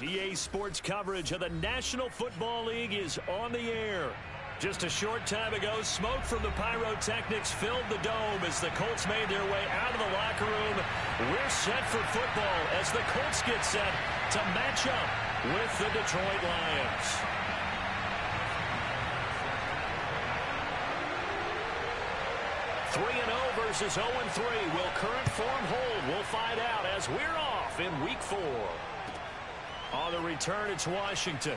EA Sports coverage of the National Football League is on the air. Just a short time ago, smoke from the pyrotechnics filled the dome as the Colts made their way out of the locker room. We're set for football as the Colts get set to match up with the Detroit Lions. Three 3-0 versus 0-3. Will current form hold? We'll find out as we're off in Week 4. On the return, it's Washington.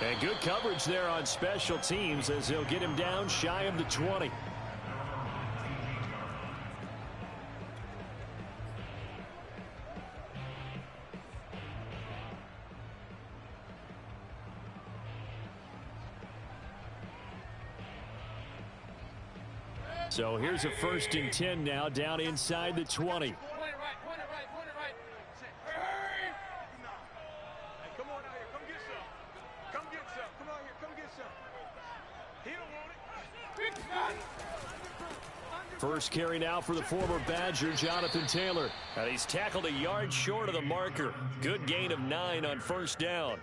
And good coverage there on special teams as they'll get him down shy of the 20. So here's a 1st and 10 now down inside the 20. First carry now for the former Badger, Jonathan Taylor. And he's tackled a yard short of the marker. Good gain of 9 on 1st down.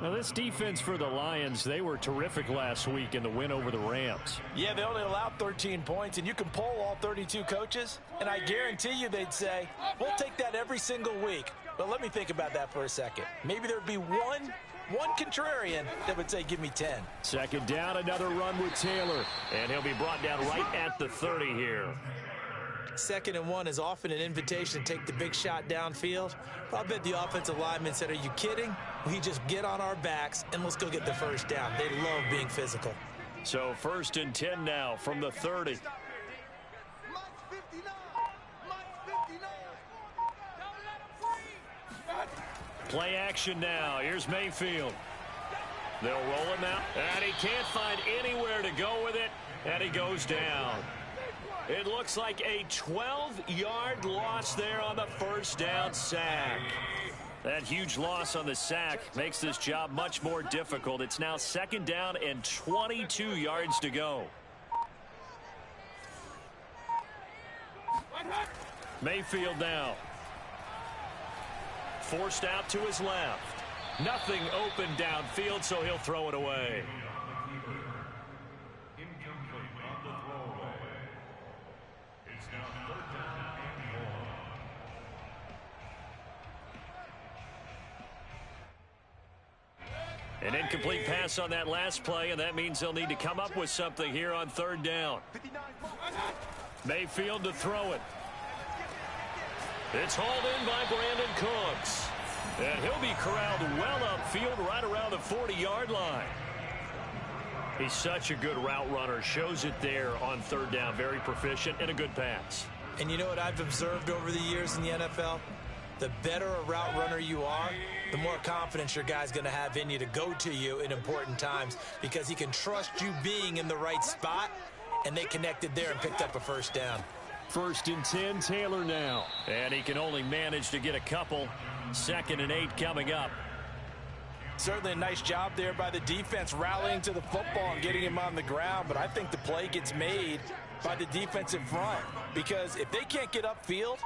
Now this defense for the Lions, they were terrific last week in the win over the Rams. Yeah, they only allowed 13 points, and you can poll all 32 coaches, and I guarantee you they'd say, we'll take that every single week. But let me think about that for a second. Maybe there'd be one contrarian that would say, give me 10. 2nd down, another run with Taylor. And he'll be brought down right at the 30 here. 2nd and 1 is often an invitation to take the big shot downfield. But I bet the offensive lineman said, are you kidding? We just get on our backs and let's go get the 1st down. They love being physical. So 1st and 10 now from the 30. Play action now. Here's Mayfield. They'll roll him out, and he can't find anywhere to go with it, and he goes down. It looks like a 12-yard loss there on the 1st down sack. That huge loss on the sack makes this job much more difficult. It's now 2nd down and 22 yards to go. Mayfield now. Forced out to his left. Nothing open downfield, so he'll throw it away. Incomplete on the throwaway. It's now 3rd down and 1. An incomplete pass on that last play, and that means they'll need to come up with something here on 3rd down. Mayfield to throw it. It's hauled in by Brandon Cooks. And he'll be corralled well upfield right around the 40-yard line. He's such a good route runner. Shows it there on 3rd down. Very proficient and a good pass. And you know what I've observed over the years in the NFL? The better a route runner you are, the more confidence your guy's going to have in you to go to you in important times because he can trust you being in the right spot, and they connected there and picked up a 1st down. 1st and 10, Taylor now. And he can only manage to get a couple. 2nd and 8 coming up. Certainly a nice job there by the defense rallying to the football and getting him on the ground, but I think the play gets made by the defensive front because if they can't get upfield,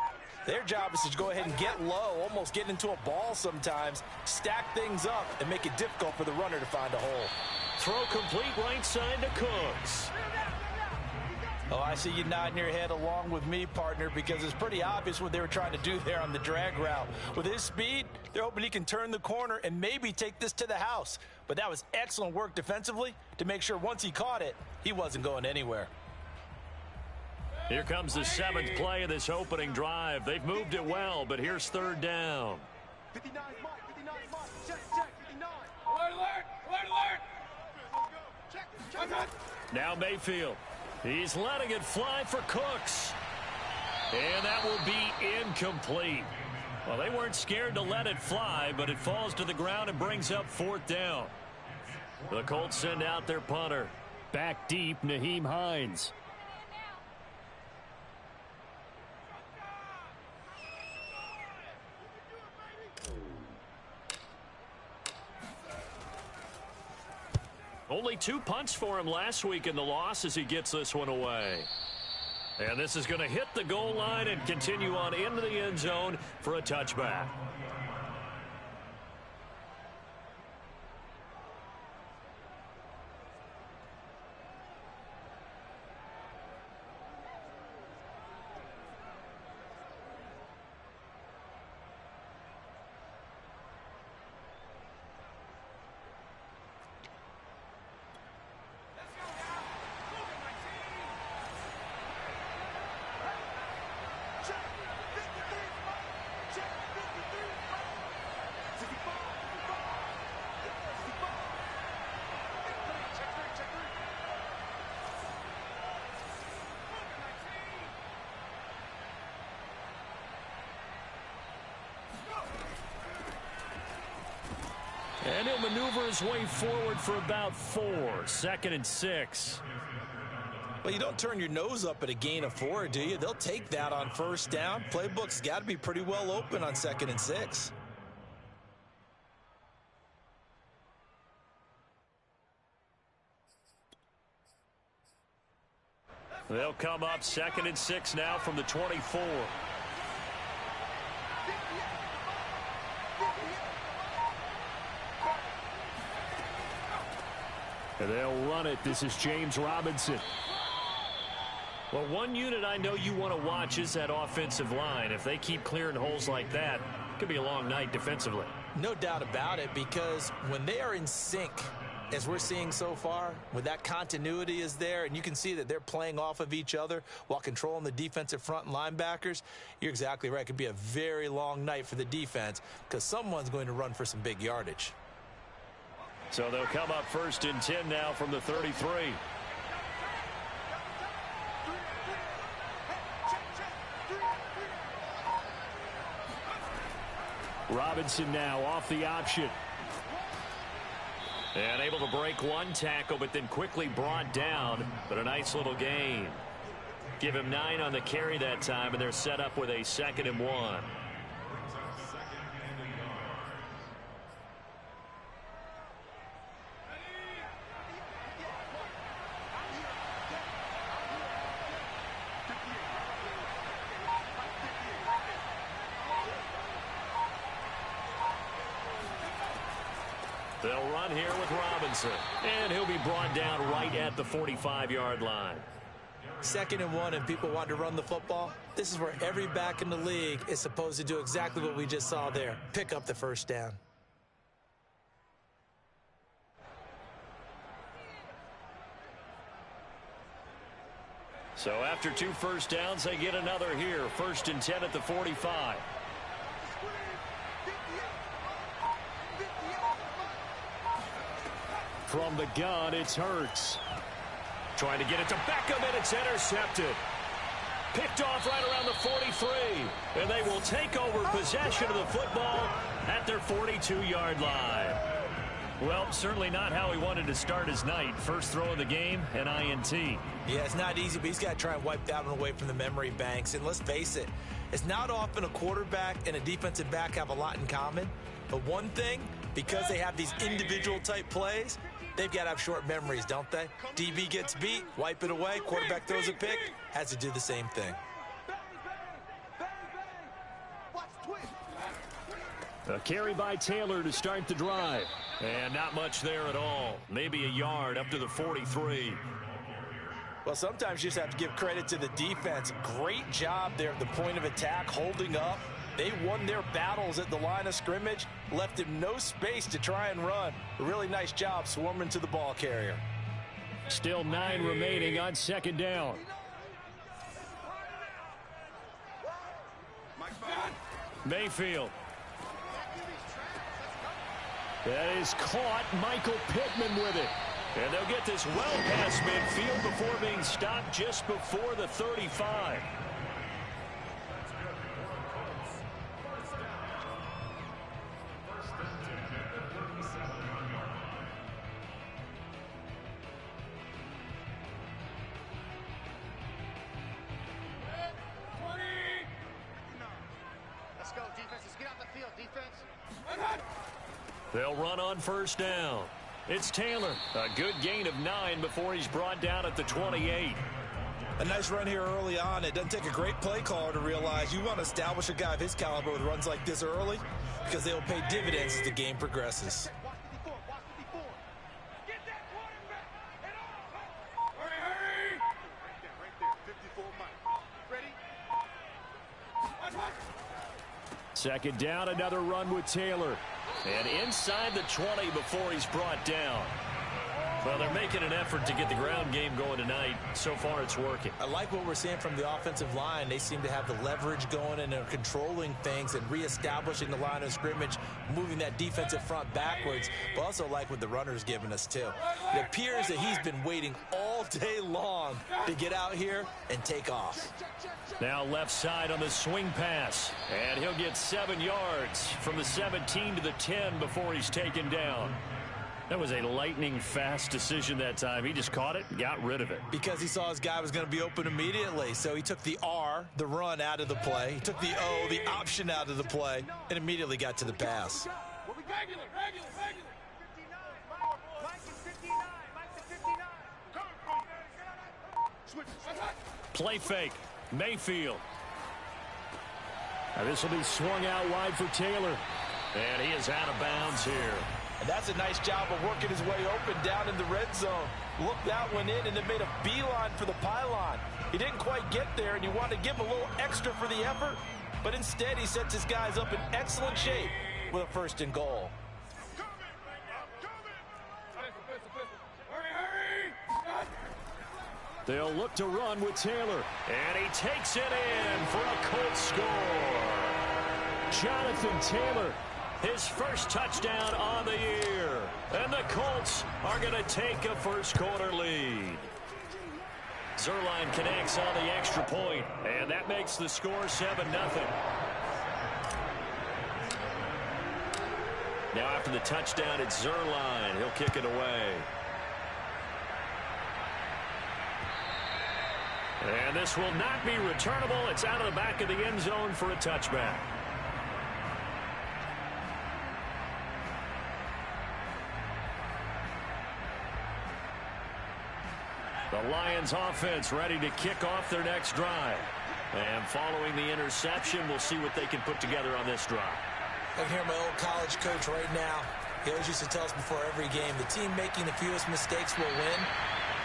their job is to go ahead and get low, almost get into a ball sometimes, stack things up, and make it difficult for the runner to find a hole. Throw complete right side to Cooks. Oh, I see you nodding your head along with me, partner, because it's pretty obvious what they were trying to do there on the drag route. With his speed, they're hoping he can turn the corner and maybe take this to the house. But that was excellent work defensively to make sure once he caught it, he wasn't going anywhere. Here comes the 7th play of this opening drive. They've moved it well, but here's 3rd down. 59, Mike, 59, Mike, check, 59. Alert. Now Mayfield. He's letting it fly for Cooks. And that will be incomplete. Well, they weren't scared to let it fly, but it falls to the ground and brings up 4th down. The Colts send out their punter. Back deep, Nyheim Hines. Only 2 punts for him last week in the loss as he gets this one away. And this is going to hit the goal line and continue on into the end zone for a touchback. maneuver his way forward for about 4. 2nd and 6. Well, you don't turn your nose up at a gain of 4, do you? They'll take that on 1st down. Playbook's got to be pretty well open on 2nd and 6. They'll come up 2nd and 6 now from the 24. And they'll run it. This is James Robinson. Well, one unit I know you want to watch is that offensive line. If they keep clearing holes like that, it could be a long night defensively. No doubt about it, because when they are in sync, as we're seeing so far, when that continuity is there, and you can see that they're playing off of each other while controlling the defensive front and linebackers, you're exactly right. It could be a very long night for the defense because someone's going to run for some big yardage. So they'll come up 1st and 10 now from the 33. Robinson now off the option. And able to break one tackle, but then quickly brought down. But a nice little gain. Give him 9 on the carry that time, and they're set up with a 2nd and 1. They'll run here with Robinson. And he'll be brought down right at the 45-yard line. 2nd and 1 and people want to run the football. This is where every back in the league is supposed to do exactly what we just saw there. Pick up the 1st down. So after 2 first downs, they get another here. 1st and 10 at the 45. From the gun, it's Hurts. Trying to get it to Beckham, and it's intercepted. Picked off right around the 43. And they will take over possession of the football at their 42-yard line. Well, certainly not how he wanted to start his night. First throw of the game, an INT. Yeah, it's not easy, but he's got to try and wipe that one away from the memory banks. And let's face it, it's not often a quarterback and a defensive back have a lot in common. But one thing, because they have these individual type plays, they've got to have short memories, don't they? DB gets beat, wipe it away, quarterback throws a pick, has to do the same thing. A carry by Taylor to start the drive. And not much there at all. Maybe a yard up to the 43. Well, sometimes you just have to give credit to the defense. Great job there at the point of attack, holding up. They won their battles at the line of scrimmage, left him no space to try and run. A really nice job swarming to the ball carrier. Still 9 remaining on 2nd down. Mayfield. That is caught. Michael Pittman with it. And they'll get this well past midfield before being stopped just before the 35. Let's go, defense. Let's get out the field, defense. They'll run on 1st down. It's Taylor. A good gain of 9 before he's brought down at the 28. A nice run here early on. It doesn't take a great play caller to realize you want to establish a guy of his caliber with runs like this early because they will pay dividends as the game progresses. Watch 54. Watch 54. Get that quarterback. Right there. 54 Mike. Ready? 2nd down, another run with Taylor. And inside the 20 before he's brought down. Well, they're making an effort to get the ground game going tonight. So far, it's working. I like what we're seeing from the offensive line. They seem to have the leverage going and they're controlling things and reestablishing the line of scrimmage, moving that defensive front backwards. But also like what the runner's giving us, too. It appears that he's been waiting all day long to get out here and take off. Now left side on the swing pass. And he'll get 7 yards from the 17 to the 10 before he's taken down. That was a lightning-fast decision that time. He just caught it and got rid of it. Because he saw his guy was going to be open immediately. So he took the R, the run, out of the play. He took the O, the option, out of the play, and immediately got to the pass. Regular. 59. Mike is 59. Mike's at 59. Play fake. Mayfield. Now this will be swung out wide for Taylor. And he is out of bounds here. And that's a nice job of working his way open down in the red zone. Looked that one in and then made a beeline for the pylon. He didn't quite get there, and you wanted to give him a little extra for the effort. But instead, he sets his guys up in excellent shape with a 1st and goal. They'll look to run with Taylor. And he takes it in for a Colts score. Jonathan Taylor, his first touchdown on the year. And the Colts are going to take a first-quarter lead. Zerline connects on the extra point, and that makes the score 7-0. Now after the touchdown, it's Zerline. He'll kick it away. And this will not be returnable. It's out of the back of the end zone for a touchback. The Lions offense ready to kick off their next drive. And following the interception, we'll see what they can put together on this drive. I can hear my old college coach right now. He always used to tell us before every game, the team making the fewest mistakes will win.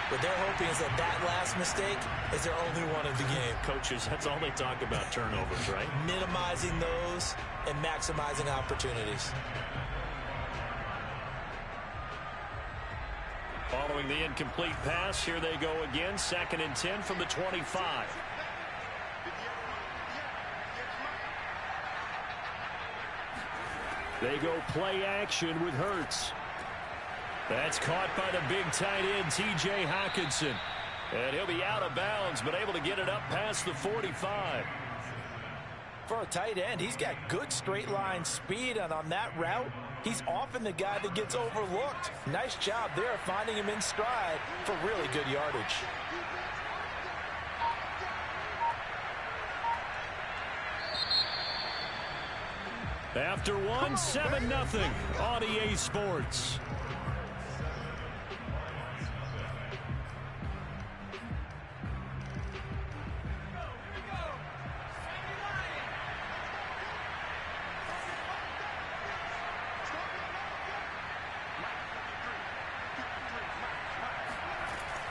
What they're hoping is that last mistake is their only one of the game. Coaches, that's all they talk about, turnovers, right? Minimizing those and maximizing opportunities. Following the incomplete pass, here they go again. 2nd and 10 from the 25. They go play action with Hurts. That's caught by the big tight end, T.J. Hockenson. And he'll be out of bounds, but able to get it up past the 45. For a tight end, he's got good straight line speed, and on that route, he's often the guy that gets overlooked. Nice job there finding him in stride for really good yardage. After one, 7-0 on EA Sports.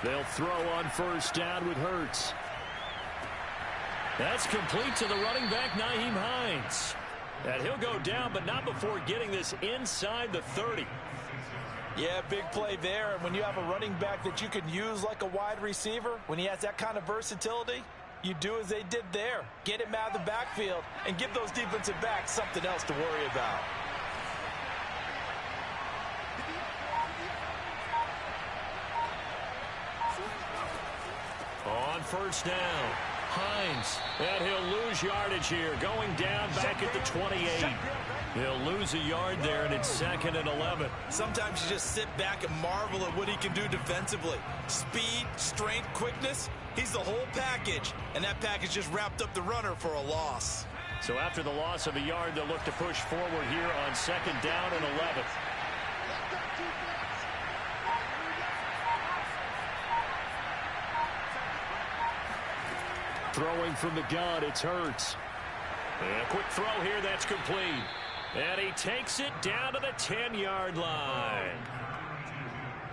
They'll throw on 1st down with Hurts. That's complete to the running back, Nyheim Hines. And he'll go down, but not before getting this inside the 30. Yeah, big play there. And when you have a running back that you can use like a wide receiver, when he has that kind of versatility, you do as they did there. Get him out of the backfield and give those defensive backs something else to worry about. On 1st down, Hines, and he'll lose yardage here, going down back at the 28. He'll lose a yard there, and it's 2nd and 11. Sometimes you just sit back and marvel at what he can do defensively. Speed, strength, quickness, he's the whole package, and that package just wrapped up the runner for a loss. So after the loss of a yard, they'll look to push forward here on 2nd down and 11. Throwing from the gun, it's Hurts. And a quick throw here, that's complete. And he takes it down to the 10-yard line.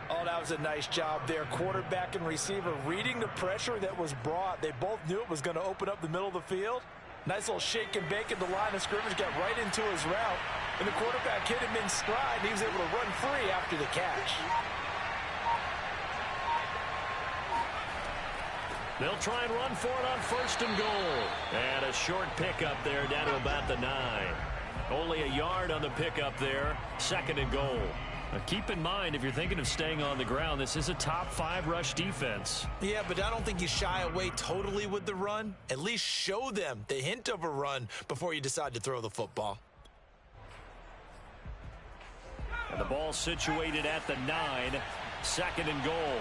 Oh, that was a nice job there. Quarterback and receiver reading the pressure that was brought. They both knew it was going to open up the middle of the field. Nice little shake and bake at the line of scrimmage, got right into his route. And the quarterback hit him in stride, and he was able to run free after the catch. They'll try and run for it on 1st and goal. And a short pickup there down to about the 9. Only a yard on the pickup there. 2nd and goal. Now keep in mind, if you're thinking of staying on the ground, this is a top 5 rush defense. Yeah, but I don't think you shy away totally with the run. At least show them the hint of a run before you decide to throw the football. And the ball situated at the 9. 2nd and goal.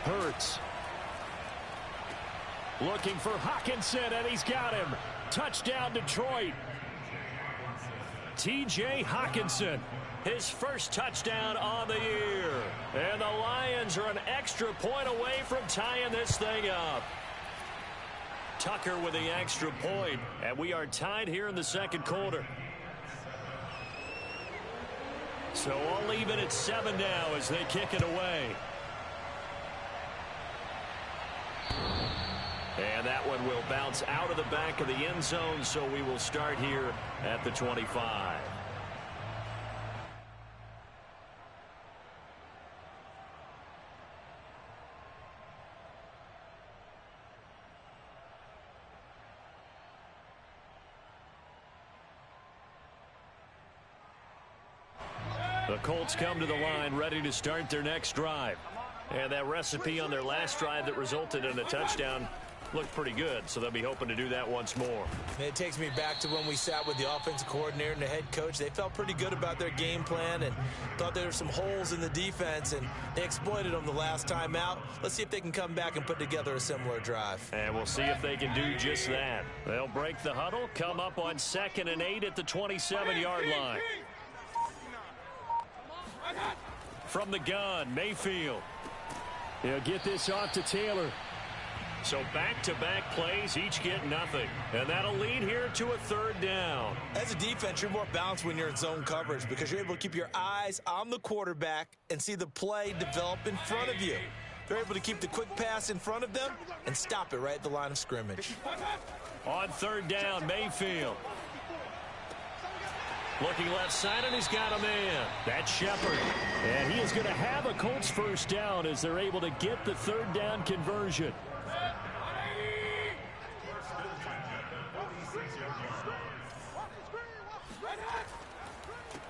Hurts. Looking for Hockenson, and he's got him. Touchdown, Detroit. T.J. Hockenson, his first touchdown on the year. And the Lions are an extra point away from tying this thing up. Tucker with the extra point, and we are tied here in the 2nd quarter. So I'll leave it at 7 now as they kick it away. And that one will bounce out of the back of the end zone, so we will start here at the 25. The Colts come to the line ready to start their next drive. And that recipe on their last drive that resulted in a touchdown looked pretty good, so they'll be hoping to do that once more. It takes me back to when we sat with the offensive coordinator and the head coach. They felt pretty good about their game plan and thought there were some holes in the defense, and they exploited them the last time out. Let's see if they can come back and put together a similar drive. And we'll see if they can do just that. They'll break the huddle, come up on 2nd and 8 at the 27-yard line. From the gun, Mayfield. He'll get this off to Taylor. So back-to-back plays, each get nothing. And that'll lead here to a 3rd down. As a defense, you're more balanced when you're in zone coverage because you're able to keep your eyes on the quarterback and see the play develop in front of you. They're able to keep the quick pass in front of them and stop it right at the line of scrimmage. On 3rd down, Mayfield. Looking left side, and he's got a man. That's Shepard. And he is going to have a Colts 1st down as they're able to get the 3rd down conversion.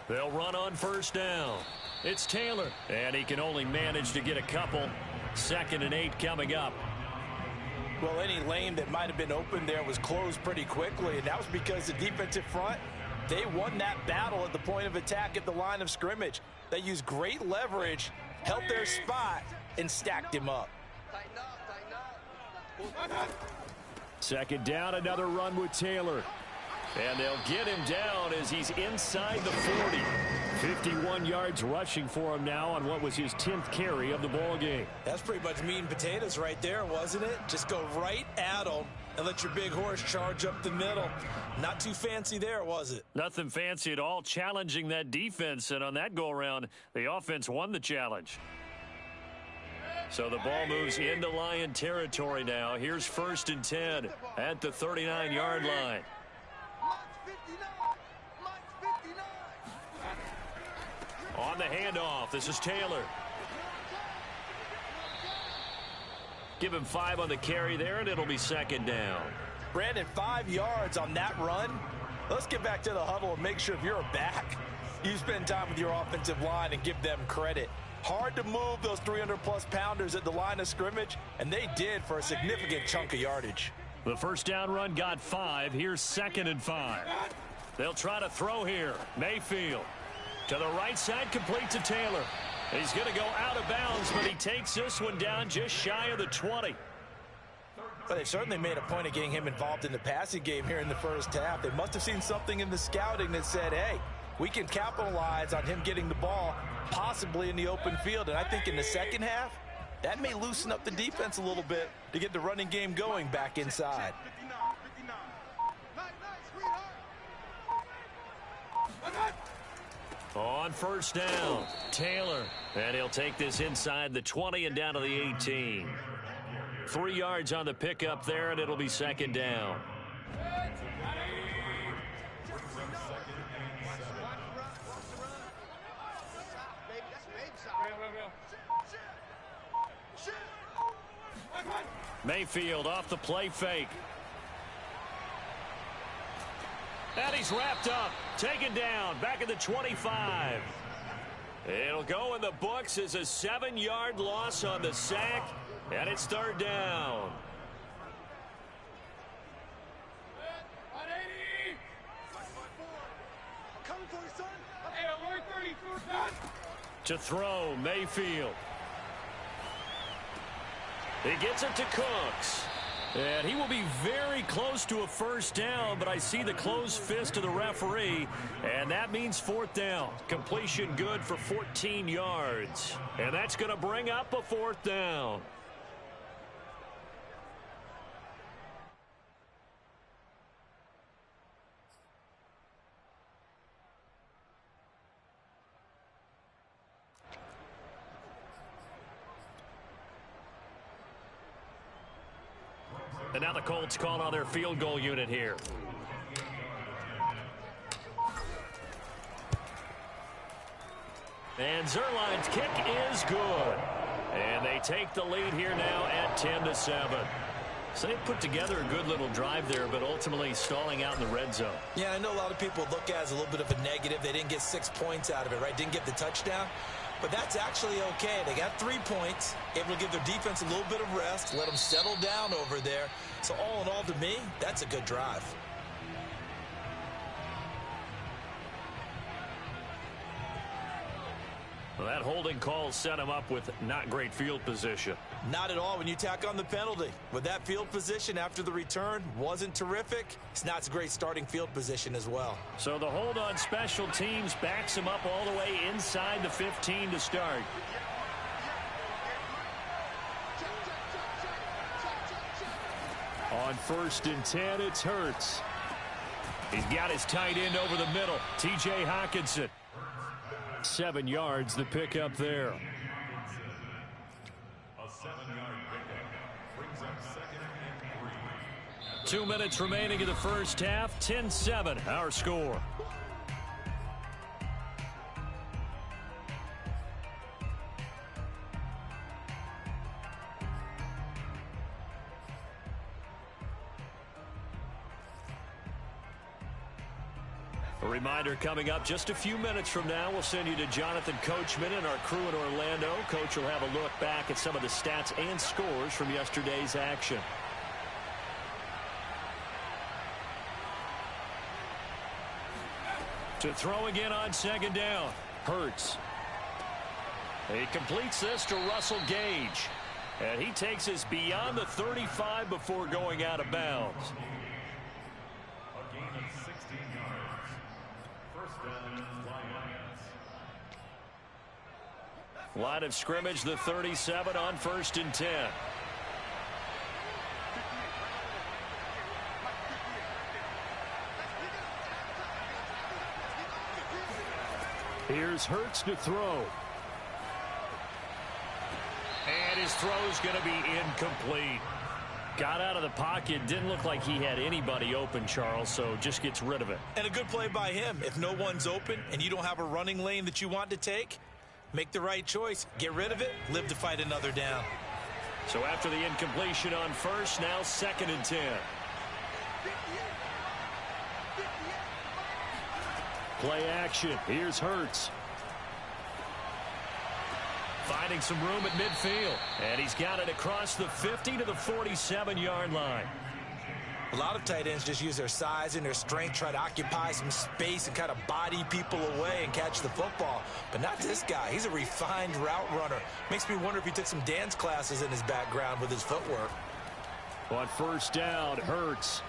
They'll run on 1st down. It's Taylor, and he can only manage to get a couple. 2nd and 8 coming up. Well, any lane that might have been open there was closed pretty quickly, and that was because the defensive front, they won that battle at the point of attack at the line of scrimmage. They used great leverage, held their spot, and stacked him up. 2nd down, another run with Taylor. And they'll get him down as he's inside the 40. 51 yards rushing for him now on what was his 10th carry of the ball game. That's pretty much meat and potatoes right there, wasn't it? Just go right at him and let your big horse charge up the middle. Not too fancy there, was it? Nothing fancy at all, challenging that defense. And on that go-around, the offense won the challenge. So the ball moves into Lion territory now. Here's 1st and 10 at the 39-yard line. On the handoff, this is Taylor. Give him 5 on the carry there, and it'll be 2nd down. Brandon, 5 yards on that run. Let's get back to the huddle and make sure if you're a back, you spend time with your offensive line and give them credit. Hard to move those 300-plus pounders at the line of scrimmage, and they did for a significant chunk of yardage. The 1st down run got 5. Here's 2nd and 5. They'll try to throw here. Mayfield. To the right side, complete to Taylor. He's going to go out of bounds, but he takes this one down just shy of the 20. But they certainly made a point of getting him involved in the passing game here in the 1st half. They must have seen something in the scouting that said, hey, we can capitalize on him getting the ball possibly in the open field. And I think in the 2nd half, that may loosen up the defense a little bit to get the running game going back inside. On 1st down, Taylor. And he'll take this inside the 20 and down to the 18. 3 yards on the pickup there, and it'll be 2nd down. Mayfield off the play fake. And he's wrapped up, taken down, back at the 25. It'll go in the books as a 7-yard loss on the sack, and it's 3rd down. To throw, Mayfield. He gets it to Cooks. And he will be very close to a first down, but I see the closed fist of the referee, and that means fourth down. Completion good for 14 yards. And that's going to bring up a fourth down. And now the Colts call on their field goal unit here. And Zerline's kick is good. And they take the lead here now at 10-7. So they put together a good little drive there, but ultimately stalling out in the red zone. Yeah, I know a lot of people look at it as a little bit of a negative. They didn't get 6 points out of it, right? Didn't get the touchdown. But that's actually okay. They got 3 points, able to give their defense a little bit of rest, let them settle down over there. So all in all, to me, that's a good drive. Well, that holding call set him up with not great field position. Not at all when you tack on the penalty. With that field position after the return wasn't terrific, it's not a great starting field position as well. So the hold on special teams backs him up all the way inside the 15 to start. On 1st and 10, it's Hurts. He's got his tight end over the middle, T.J. Hockenson. 7 yards, the pickup there. A 7-yard pickup brings up 2nd and 3. 2 minutes remaining in the first half. 10-7, our score. A reminder coming up just a few minutes from now, we'll send you to Jonathan Coachman and our crew in Orlando. Coach will have a look back at some of the stats and scores from yesterday's action. To throw again on 2nd down, Hurts. He completes this to Russell Gage. And he takes us beyond the 35 before going out of bounds. A gain of 16 yards. First down, Lions. Line of scrimmage, the 37 on 1st and 10. Here's Hurts to throw. And his throw's going to be incomplete. Got out of the pocket. Didn't look like he had anybody open, Charles, so just gets rid of it. And a good play by him. If no one's open and you don't have a running lane that you want to take, make the right choice. Get rid of it. Live to fight another down. So after the incompletion on 1st, now 2nd and 10. Play action. Here's Hurts. Finding some room at midfield. And he's got it across the 50 to the 47-yard line. A lot of tight ends just use their size and their strength, try to occupy some space and kind of body people away and catch the football. But not this guy. He's a refined route runner. Makes me wonder if he took some dance classes in his background with his footwork. On 1st down, Hurts.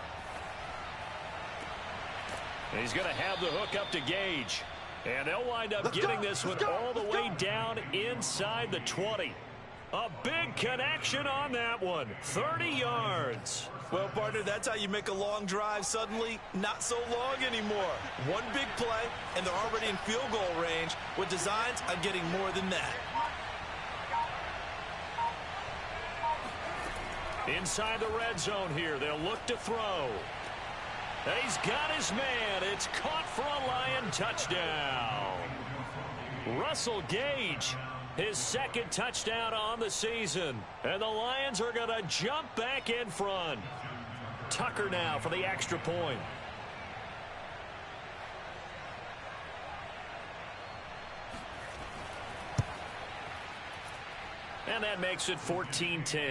And he's going to have the hook up to Gage. And they'll wind up getting this one all the way down inside the 20. A big connection on that one. 30 yards. Well, partner, that's how you make a long drive suddenly not so long anymore. One big play, and they're already in field goal range with designs on getting more than that. Inside the red zone here, they'll look to throw. And he's got his man. It's caught for a Lion touchdown. Russell Gage, his 2nd touchdown on the season. And the Lions are going to jump back in front. Tucker now for the extra point. And that makes it 14-10. Makes the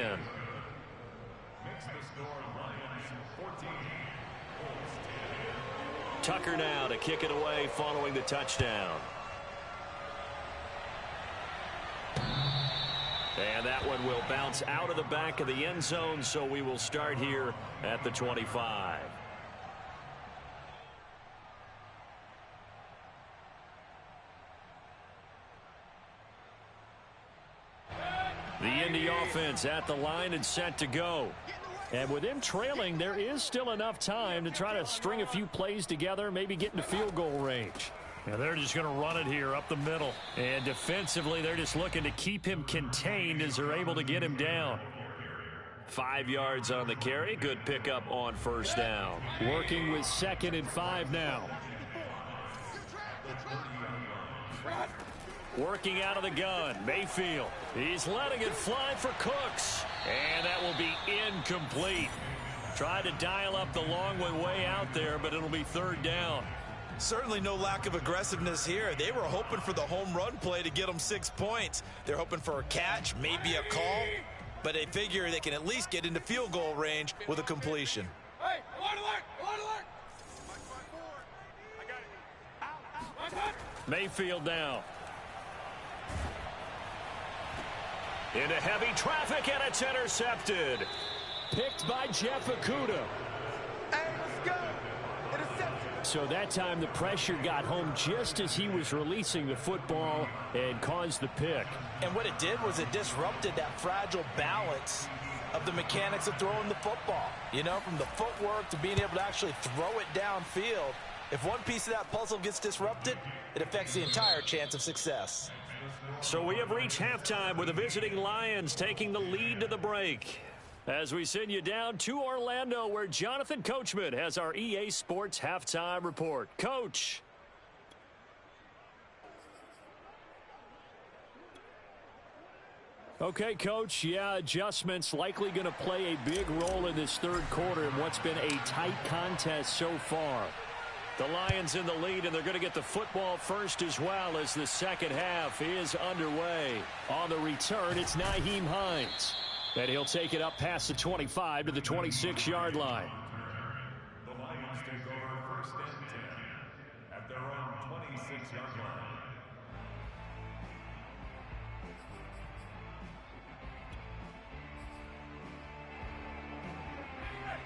score Lions 14. Tucker now to kick it away following the touchdown. And that one will bounce out of the back of the end zone, so we will start here at the 25. The Indy offense at the line and set to go. And with him trailing, there is still enough time to try to string a few plays together, maybe get into field goal range. And they're just going to run it here up the middle. And defensively, they're just looking to keep him contained as they're able to get him down. 5 yards on the carry. Good pickup on first down. Working with 2nd and 5 now. Working out of the gun, Mayfield. He's letting it fly for Cooks. And that will be incomplete. Tried to dial up the long one way out there, but it'll be 3rd down. Certainly no lack of aggressiveness here. They were hoping for the home run play to get them 6 points. They're hoping for a catch, maybe a call, but they figure they can at least get into field goal range with a completion. Hey, alert! Mayfield now. Into heavy traffic, and it's intercepted. Picked by Jeff Okudah. Hey, let's go! Interception. So that time the pressure got home just as he was releasing the football and caused the pick. And what it did was it disrupted that fragile balance of the mechanics of throwing the football. You know, from the footwork to being able to actually throw it downfield. If one piece of that puzzle gets disrupted, it affects the entire chance of success. So we have reached halftime with the visiting Lions taking the lead to the break. As we send you down to Orlando, where Jonathan Coachman has our EA Sports halftime report. Coach. Okay, Coach. Yeah, adjustments likely going to play a big role in this 3rd quarter in what's been a tight contest so far. The Lions in the lead, and they're going to get the football first as well as the 2nd half is underway. On the return, it's Nyheim Hines. And he'll take it up past the 25 to the 26-yard line. The Lions take over 1st and 10 at their own 26-yard line.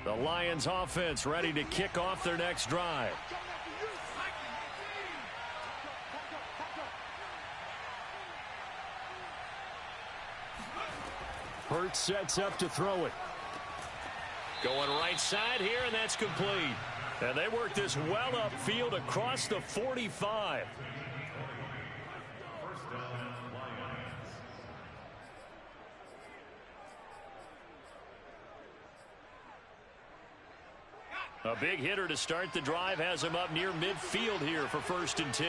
The Lions offense ready to kick off their next drive. Hurts sets up to throw it. Going right side here, and that's complete. And they work this well upfield across the 45. A big hitter to start the drive has him up near midfield here for 1st and 10.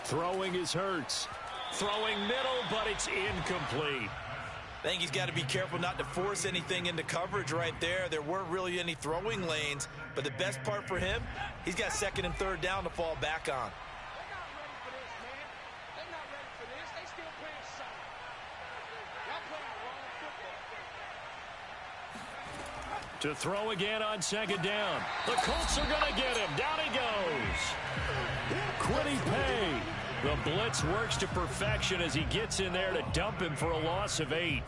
Throwing is Hurts. Throwing middle, but it's incomplete. I think he's got to be careful not to force anything into coverage right there. There weren't really any throwing lanes, but the best part for him, he's got 2nd and 3rd down to fall back on. To throw again on 2nd down. The Colts are going to get him. Down he goes. Quiddy Pay. The blitz works to perfection as he gets in there to dump him for a loss of 8.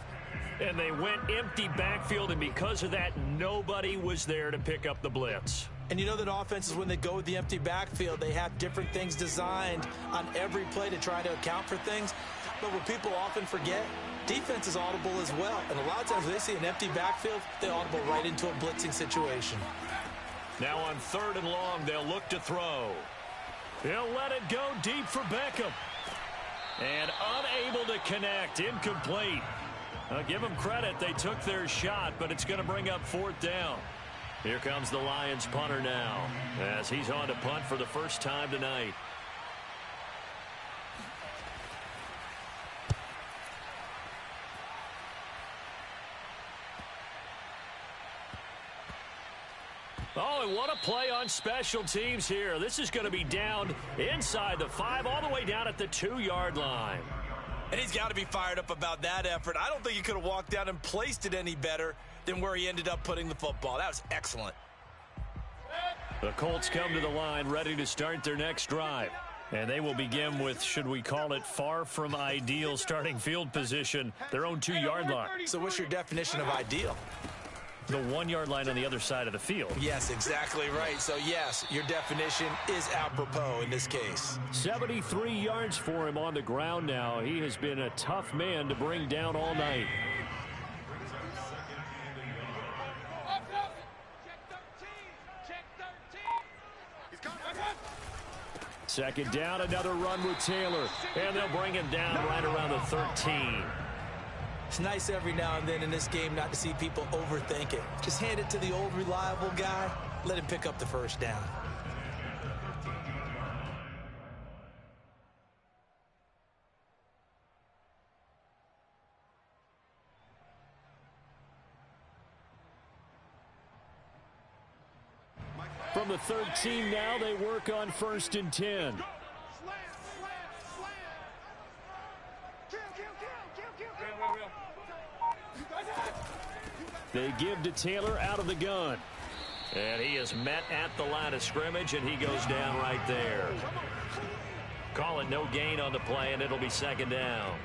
And they went empty backfield, and because of that, nobody was there to pick up the blitz. And you know that offenses, when they go with the empty backfield, they have different things designed on every play to try to account for things. But what people often forget, defense is audible as well. And a lot of times when they see an empty backfield, they audible right into a blitzing situation. Now on 3rd and long, they'll look to throw. He'll let it go deep for Beckham. And unable to connect. Incomplete. I'll give them credit. They took their shot, but it's going to bring up 4th down. Here comes the Lions punter now as he's on to punt for the first time tonight. Oh, and what a play on special teams here. This is going to be down inside the 5, all the way down at the 2-yard line. And he's got to be fired up about that effort. I don't think he could have walked down and placed it any better than where he ended up putting the football. That was excellent. The Colts come to the line ready to start their next drive. And they will begin with, should we call it, far from ideal starting field position, their own 2-yard line. So what's your definition of ideal? The 1-yard line on the other side of the field. Yes, exactly right. So, yes, your definition is apropos in this case. 73 yards for him on the ground now. He has been a tough man to bring down all night. Second down, another run with Taylor. And they'll bring him down right around the 13. It's nice every now and then in this game not to see people overthink it. Just hand it to the old reliable guy. Let him pick up the first down. From the 13 now, they work on 1st and 10. They give to Taylor out of the gun. And he is met at the line of scrimmage, and he goes down right there. Call it no gain on the play, and it'll be second down.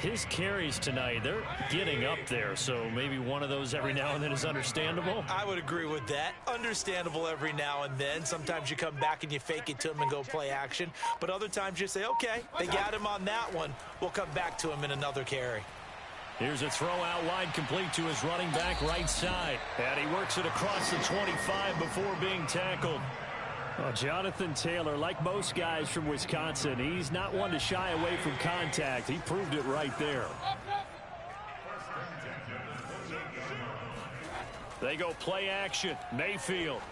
His carries tonight, they're getting up there, so maybe one of those every now and then is understandable. I would agree with that. Understandable every now and then. Sometimes you come back and you fake it to him and go play action. But other times you say, okay, they got him on that one. We'll come back to him in another carry. Here's a throw out wide, complete to his running back right side. And he works it across the 25 before being tackled. Well, Jonathan Taylor, like most guys from Wisconsin, he's not one to shy away from contact. He proved it right there. They go play action. Mayfield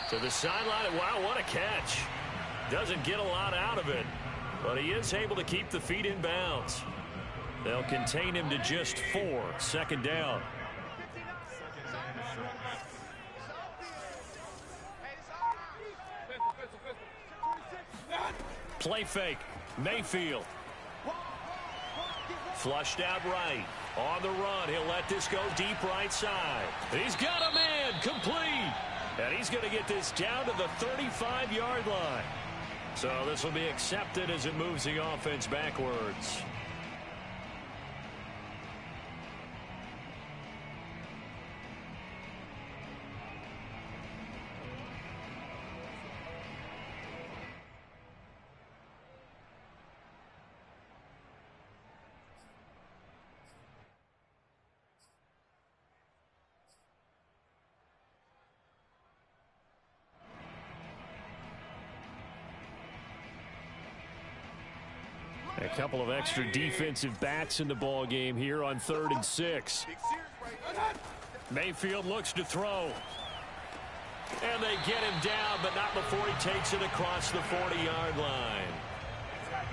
to the sideline. Wow, what a catch. Doesn't get a lot out of it, but he is able to keep the feet in bounds. They'll contain him to just 4. Second down. Play fake. Mayfield. Flushed out right. On the run. He'll let this go deep right side. He's got a man. Complete. And he's going to get this down to the 35-yard line. So this will be accepted as it moves the offense backwards. A couple of extra defensive backs in the ball game here on 3rd and 6. Mayfield looks to throw. And they get him down, but not before he takes it across the 40-yard line.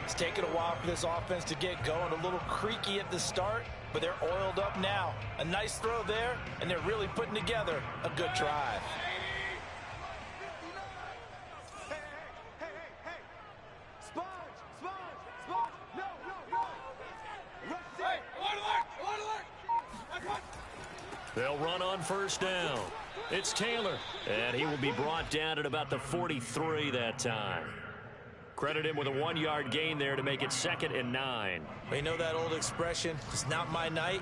It's taken a while for this offense to get going. A little creaky at the start, but they're oiled up now. A nice throw there, and they're really putting together a good drive. They'll run on 1st down. It's Taylor, and he will be brought down at about the 43 that time. Credit him with a 1-yard gain there to make it 2nd and 9. Well, you know that old expression, it's not my night?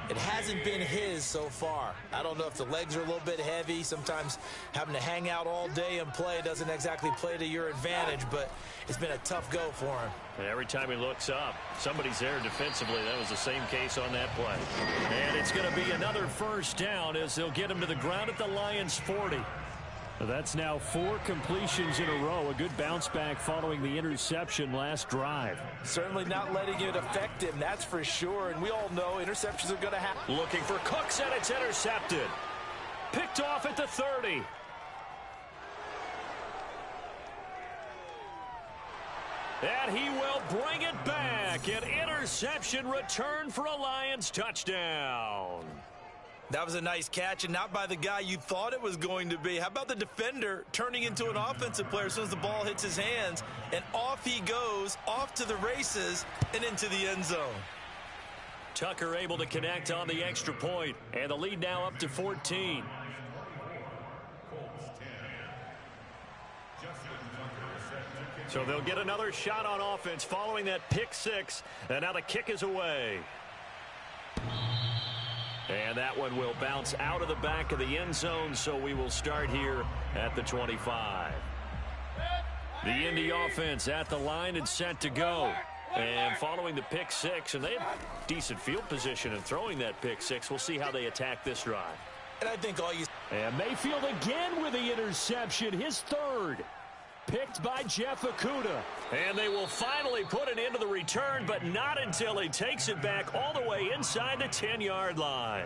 It hasn't been his so far. I don't know if the legs are a little bit heavy. Sometimes having to hang out all day and play doesn't exactly play to your advantage, but it's been a tough go for him. And every time he looks up, somebody's there defensively. That was the same case on that play. And it's going to be another 1st down as they'll get him to the ground at the Lions' 40. That's now 4 completions in a row. A good bounce back following the interception last drive. Certainly not letting it affect him, that's for sure. And we all know interceptions are going to happen. Looking for Cooks, and it's intercepted. Picked off at the 30. And he will bring it back. An interception return for a Lions touchdown. That was a nice catch, and not by the guy you thought it was going to be. How about the defender turning into an offensive player as soon as the ball hits his hands, and off he goes, off to the races, and into the end zone. Tucker able to connect on the extra point, and the lead now up to 14. So they'll get another shot on offense following that pick six. And now the kick is away. And that one will bounce out of the back of the end zone, so we will start here at the 25. The Indy offense at the line and set to go. And following the pick six, and they have decent field position in throwing that pick six. We'll see how they attack this drive. And I think all you... And Mayfield again with the interception, his third. Picked by Jeff Okudah. And they will finally put it into the return, but not until he takes it back all the way inside the 10-yard line.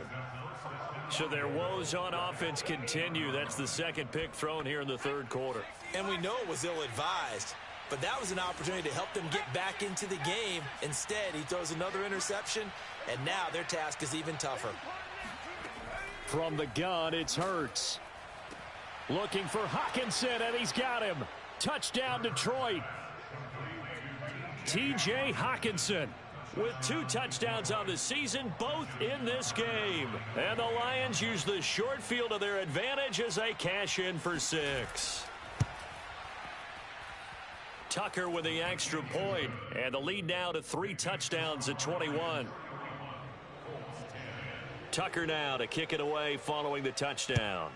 So their woes on offense continue. That's the second pick thrown here in the third quarter. And we know it was ill-advised, but that was an opportunity to help them get back into the game. Instead, he throws another interception, and now their task is even tougher. From the gun, it's Hurts. Looking for Hockenson, and he's got him. Touchdown, Detroit. T.J. Hockenson with 2 touchdowns on the season, both in this game. And the Lions use the short field to their advantage as they cash in for 6. Tucker with the extra point, and the lead now to 3 touchdowns at 21. Tucker now to kick it away following the touchdown.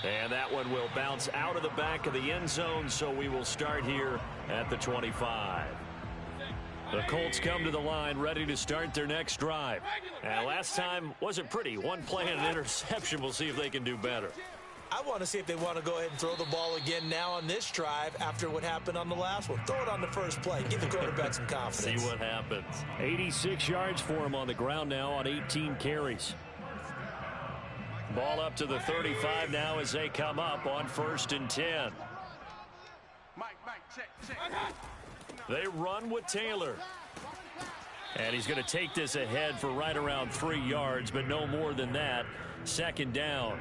And that one will bounce out of the back of the end zone, so we will start here at the 25. The Colts come to the line ready to start their next drive. And last time wasn't pretty. One play and an interception. We'll see if they can do better. I want to see if they want to go ahead and throw the ball again now on this drive after what happened on the last one. Throw it on the first play. Give the quarterback some confidence. See what happens. 86 yards for him on the ground now on 18 carries. Ball up to the 35 now as they come up on 1st and 10. They run with Taylor. And he's going to take this ahead for right around 3 yards, but no more than that. 2nd down.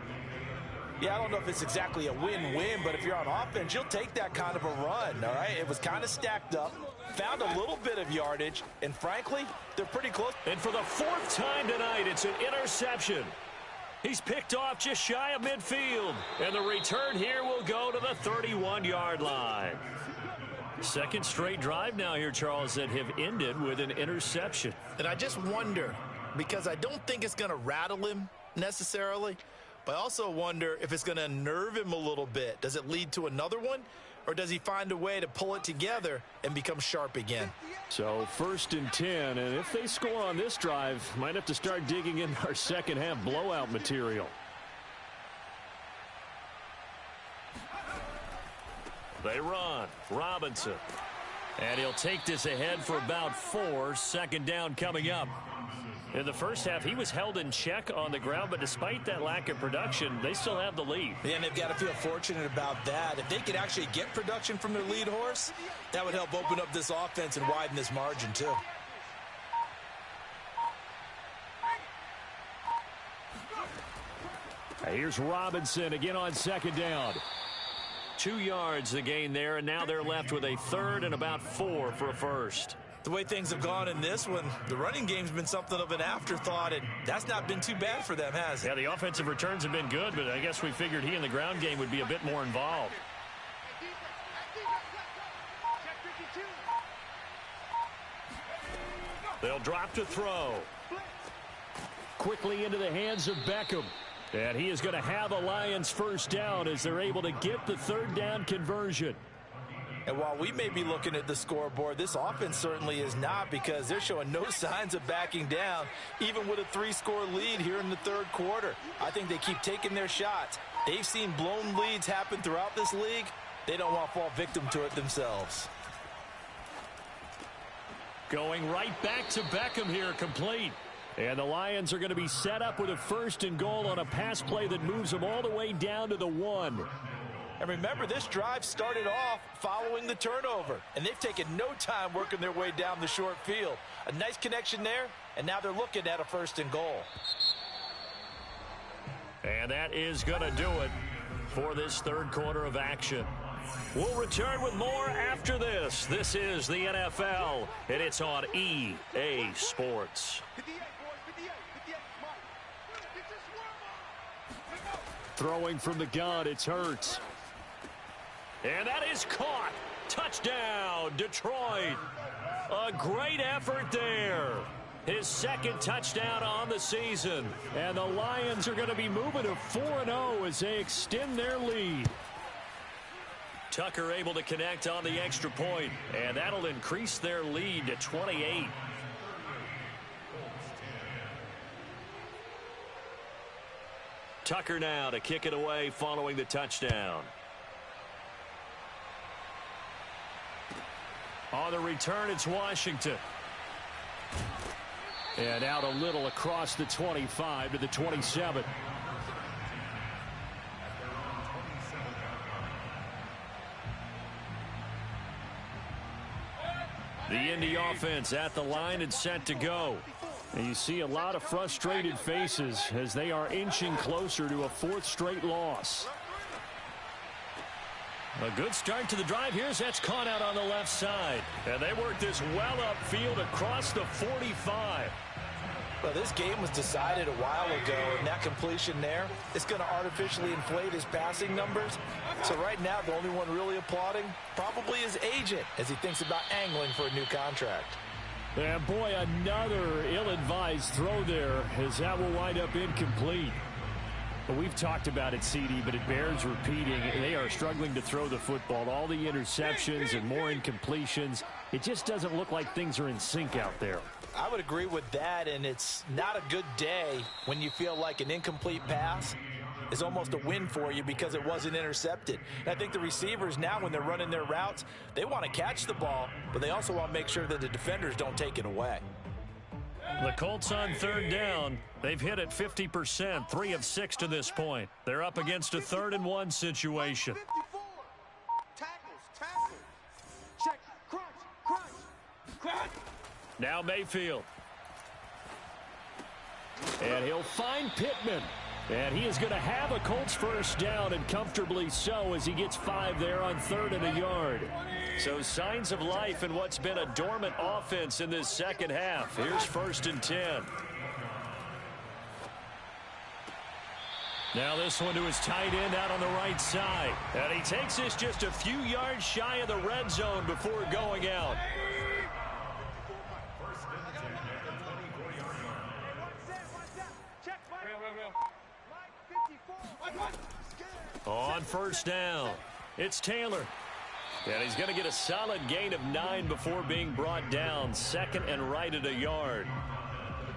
Yeah, I don't know if it's exactly a win-win, but if you're on offense, you'll take that kind of a run, all right? It was kind of stacked up, found a little bit of yardage, and frankly, they're pretty close. And for the 4th time tonight, it's an interception. He's picked off just shy of midfield. And the return here will go to the 31-yard line. Second straight drive now here, Charles, that have ended with an interception. And I just wonder, because I don't think it's going to rattle him necessarily, but I also wonder if it's going to unnerve him a little bit. Does it lead to another one? Or does he find a way to pull it together and become sharp again? So 1st and 10, and if they score on this drive, might have to start digging in our second half blowout material. They run. Robinson. And he'll take this ahead for about 4. 2nd down coming up. In the first half, he was held in check on the ground, but despite that lack of production, they still have the lead. And they've got to feel fortunate about that. If they could actually get production from their lead horse, that would help open up this offense and widen this margin, too. Here's Robinson again on 2nd down. 2 yards the gain there, and now they're left with a 3rd and about 4 for a first. The way things have gone in this one, the running game's been something of an afterthought, and that's not been too bad for them, has it? Yeah, the offensive returns have been good, but I guess we figured he in the ground game would be a bit more involved. They'll drop to throw. Quickly into the hands of Beckham. And he is going to have a Lions first down as they're able to get the 3rd down conversion. And while we may be looking at the scoreboard, this offense certainly is not, because they're showing no signs of backing down, even with a 3-score lead here in the 3rd quarter. I think they keep taking their shots. They've seen blown leads happen throughout this league. They don't want to fall victim to it themselves. Going right back to Beckham here, complete. And the Lions are going to be set up with a 1st and goal on a pass play that moves them all the way down to the 1. And remember, this drive started off following the turnover, and they've taken no time working their way down the short field. A nice connection there, and now they're looking at a 1st and goal. And that is going to do it for this 3rd quarter of action. We'll return with more after this. This is the NFL, and it's on EA Sports. Throwing from the gun, it's Hurts. And that is caught. Touchdown, Detroit. A great effort there. His second touchdown on the season. And the Lions are going to be moving to 4-0 as they extend their lead. Tucker able to connect on the extra point, and that'll increase their lead to 28. Tucker now to kick it away following the touchdown. On the return, it's Washington. And out a little across the 25 to the 27. The Indy offense at the line and set to go. And you see a lot of frustrated faces as they are inching closer to a fourth straight loss. A good start to the drive. Here's that's caught out on the left side. And they work this well upfield across the 45. Well, this game was decided a while ago, and that completion there is going to artificially inflate his passing numbers. So right now, the only one really applauding probably his agent as he thinks about angling for a new contract. And boy, another ill-advised throw there as that will wind up incomplete. But we've talked about it, CD, but it bears repeating. They are struggling to throw the football. All the interceptions and more incompletions. It just doesn't look like things are in sync out there. I would agree with that, and it's not a good day when you feel like an incomplete pass is almost a win for you because it wasn't intercepted. And I think the receivers now, when they're running their routes, they want to catch the ball, but they also want to make sure that the defenders don't take it away. The Colts on third down. They've hit it 50%, 3 of 6 to this point. They're up against a 3rd and 1 situation. 54. Tackles. Check. Crunch. Now Mayfield. And he'll find Pittman. And he is going to have a Colts first down, and comfortably so, as he gets 5 there on 3rd and a yard. So signs of life in what's been a dormant offense in this second half. Here's 1st and 10. Now this one to his tight end out on the right side. And he takes this just a few yards shy of the red zone before going out. On first down, it's Taylor. And he's going to get a solid gain of 9 before being brought down. 2nd and right at a yard.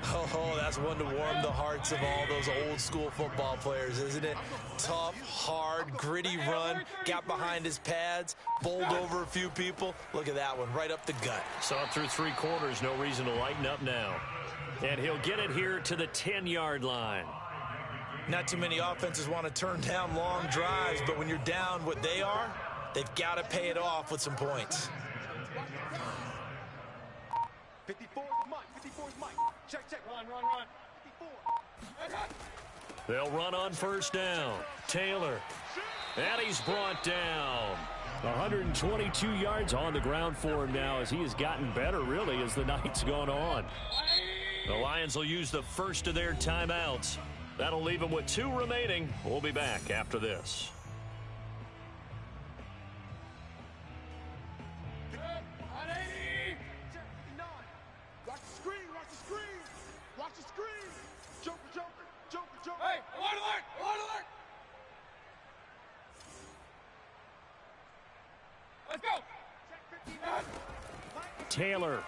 Oh, that's one to warm the hearts of all those old school football players, isn't it? Tough, hard, gritty run, got behind his pads, bowled over a few people. Look at that one, right up the gut. Saw it through 3 quarters, no reason to lighten up now. And he'll get it here to the 10-yard line. Not too many offenses want to turn down long drives, but when you're down what they are, they've got to pay it off with some points. 54 is Mike. Check. Run. 54. They'll run on first down. Taylor. And he's brought down. 122 yards on the ground for him now as he has gotten better, really, as the night's gone on. The Lions will use the first of their timeouts. That'll leave them with 2 remaining. We'll be back after this. Watch the screen. Joker. Hey, alert. Let's go. Taylor.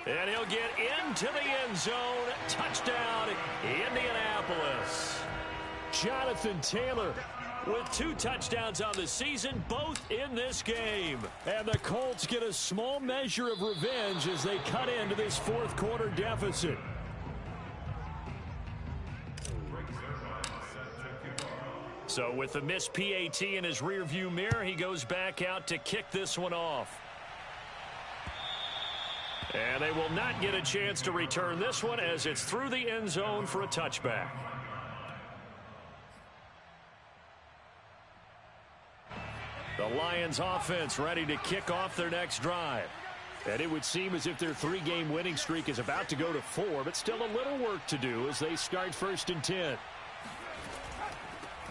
And he'll get into the end zone. Touchdown, Indianapolis. Jonathan Taylor with 2 touchdowns on the season, both in this game. And the Colts get a small measure of revenge as they cut into this 4th quarter deficit. So with the missed PAT in his rearview mirror, he goes back out to kick this one off. And they will not get a chance to return this one as it's through the end zone for a touchback. The Lions offense ready to kick off their next drive. And it would seem as if their 3-game winning streak is about to go to 4, but still a little work to do as they start 1st and 10.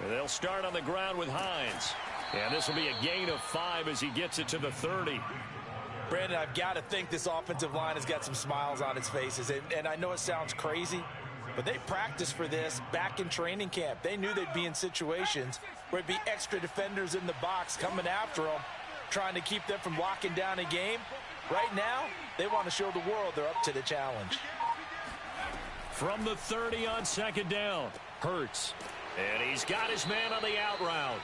And they'll start on the ground with Hines. And this will be a gain of 5 as he gets it to the 30. Brandon, I've got to think this offensive line has got some smiles on its faces. And I know it sounds crazy, but they practiced for this back in training camp. They knew they'd be in situations where it'd be extra defenders in the box coming after them, trying to keep them from locking down a game. Right now, they want to show the world they're up to the challenge. From the 30 on second down, Hurts. And he's got his man on the out route.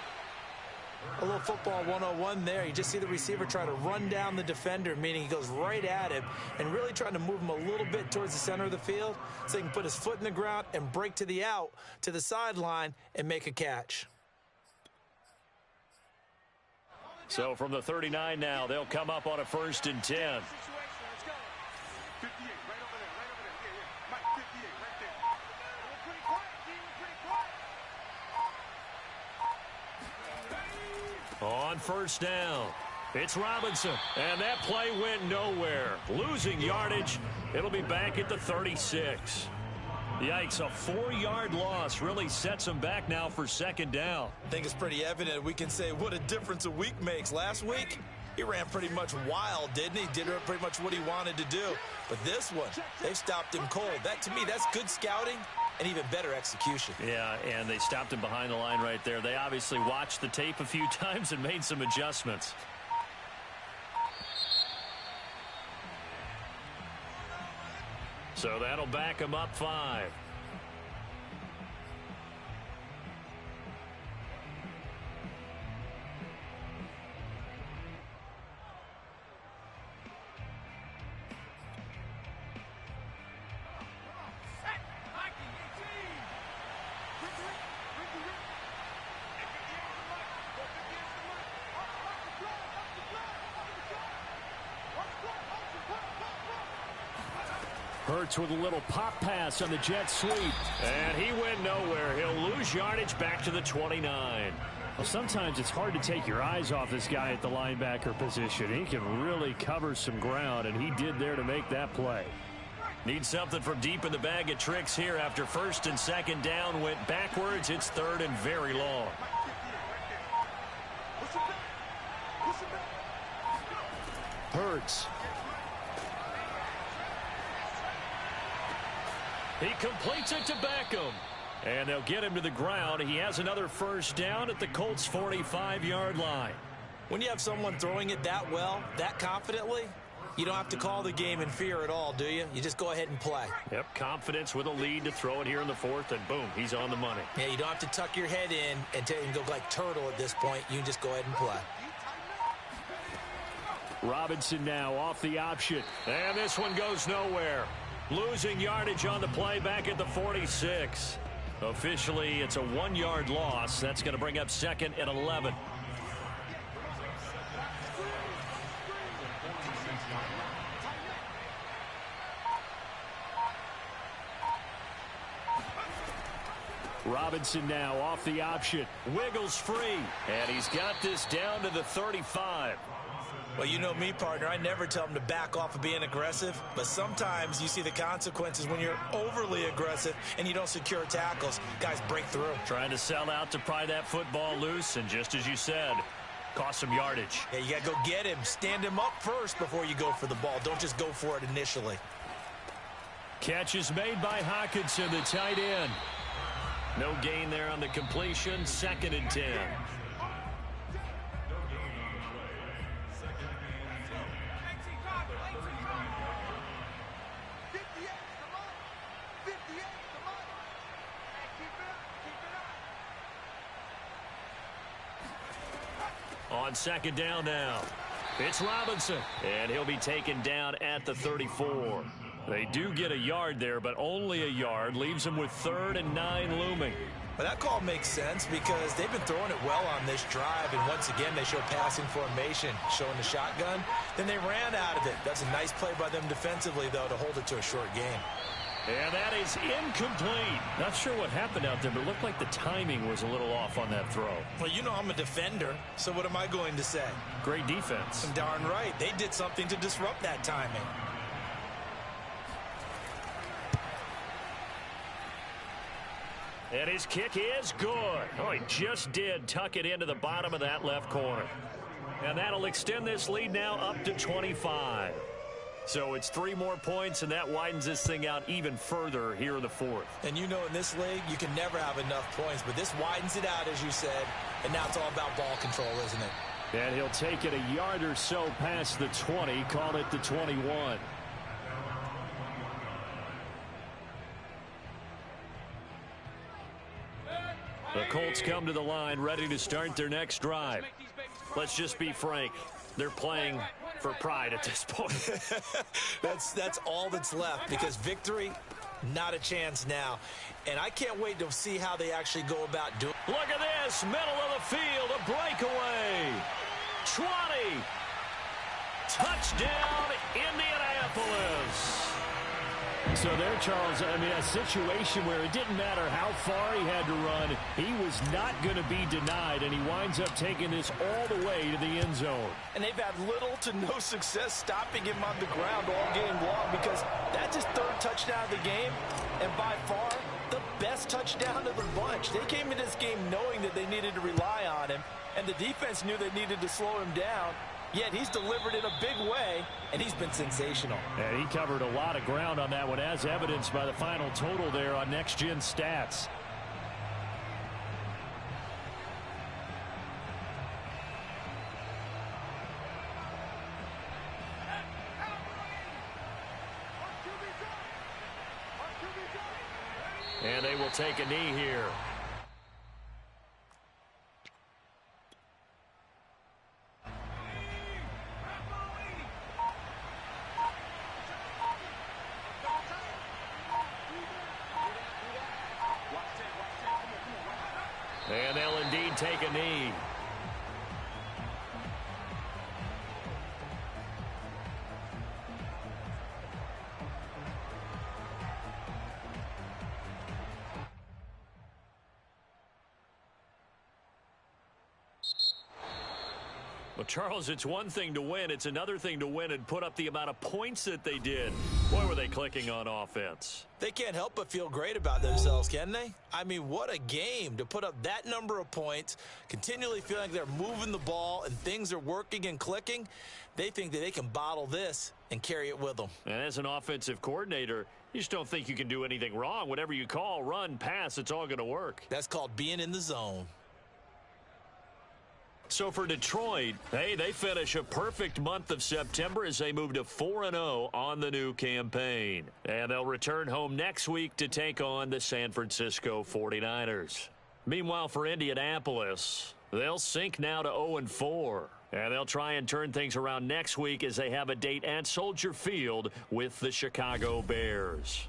A little football 101 there. You just see the receiver try to run down the defender, meaning he goes right at him and really trying to move him a little bit towards the center of the field so he can put his foot in the ground and break to the out, to the sideline, and make a catch. So from the 39 now, they'll come up on a 1st and 10. On 1st down, it's Robinson, and that play went nowhere. Losing yardage, it'll be back at the 36. Yikes, a 4-yard loss really sets him back now for 2nd down. I think it's pretty evident we can say what a difference a week makes. Last week, he ran pretty much wild, didn't he? Did pretty much what he wanted to do. But this one, they've stopped him cold. That, to me, that's good scouting and even better execution. Yeah, and they stopped him behind the line right there. They obviously watched the tape a few times and made some adjustments. So that'll back him up 5. Hurts with a little pop pass on the jet sweep. And he went nowhere. He'll lose yardage back to the 29. Well, sometimes it's hard to take your eyes off this guy at the linebacker position. He can really cover some ground, and he did there to make that play. Need something from deep in the bag of tricks here after 1st and 2nd down went backwards. It's 3rd and very long. Hurts. He completes it to Beckham. And they'll get him to the ground. He has another 1st down at the Colts' 45-yard line. When you have someone throwing it that well, that confidently, you don't have to call the game in fear at all, do you? You just go ahead and play. Yep, confidence with a lead to throw it here in the 4th, and boom, he's on the money. Yeah, you don't have to tuck your head in and go like turtle at this point. You can just go ahead and play. Robinson now off the option. And this one goes nowhere. Losing yardage on the play back at the 46. Officially, it's a 1-yard loss. That's going to bring up 2nd and 11. Robinson now off the option. Wiggles free. And he's got this down to the 35. Well, you know me, partner. I never tell them to back off of being aggressive. But sometimes you see the consequences when you're overly aggressive and you don't secure tackles. Guys break through. Trying to sell out to pry that football loose. And just as you said, cost some yardage. Yeah, you got to go get him. Stand him up first before you go for the ball. Don't just go for it initially. Catch is made by Hockenson, the tight end. No gain there on the completion. 2nd and 10. On 2nd down now, it's Robinson, and he'll be taken down at the 34. They do get a yard there, but only a yard. Leaves them with 3rd and 9 looming. Well, that call makes sense because they've been throwing it well on this drive, and once again they show passing formation, showing the shotgun. Then they ran out of it. That's a nice play by them defensively, though, to hold it to a short game. And that is incomplete. Not sure what happened out there, but it looked like the timing was a little off on that throw. Well, you know I'm a defender, so what am I going to say? Great defense. Darn right. They did something to disrupt that timing. And his kick is good. Oh, he just did tuck it into the bottom of that left corner. And that'll extend this lead now up to 25. So it's 3 more points, and that widens this thing out even further here in the fourth. And you know in this league, you can never have enough points, but this widens it out, as you said, and now it's all about ball control, isn't it? And he'll take it a yard or so past the 20, call it the 21. The Colts come to the line ready to start their next drive. Let's just be frank. They're playing for pride at this point. That's all that's left, because victory, not a chance now. And I can't wait to see how they actually go about doing it. Look at this, middle of the field, a breakaway. 20. Touchdown, Indianapolis. So there, Charles, I mean, a situation where it didn't matter how far he had to run, he was not going to be denied, and he winds up taking this all the way to the end zone. And they've had little to no success stopping him on the ground all game long, because that's his 3rd touchdown of the game, and by far the best touchdown of the bunch. They came into this game knowing that they needed to rely on him, and the defense knew they needed to slow him down. Yet he's delivered in a big way, and he's been sensational. And he covered a lot of ground on that one, as evidenced by the final total there on Next Gen Stats. And they will take a knee here. And they'll indeed take a knee. Well, Charles, it's one thing to win. It's another thing to win and put up the amount of points that they did. Boy, were they clicking on offense. They can't help but feel great about themselves, can they? I mean, what a game to put up that number of points, continually feeling like they're moving the ball and things are working and clicking. They think that they can bottle this and carry it with them. And as an offensive coordinator, you just don't think you can do anything wrong. Whatever you call, run, pass, it's all going to work. That's called being in the zone. So for Detroit, hey, they finish a perfect month of September as they move to 4-0 on the new campaign. And they'll return home next week to take on the San Francisco 49ers. Meanwhile, for Indianapolis, they'll sink now to 0-4. And they'll try and turn things around next week as they have a date at Soldier Field with the Chicago Bears.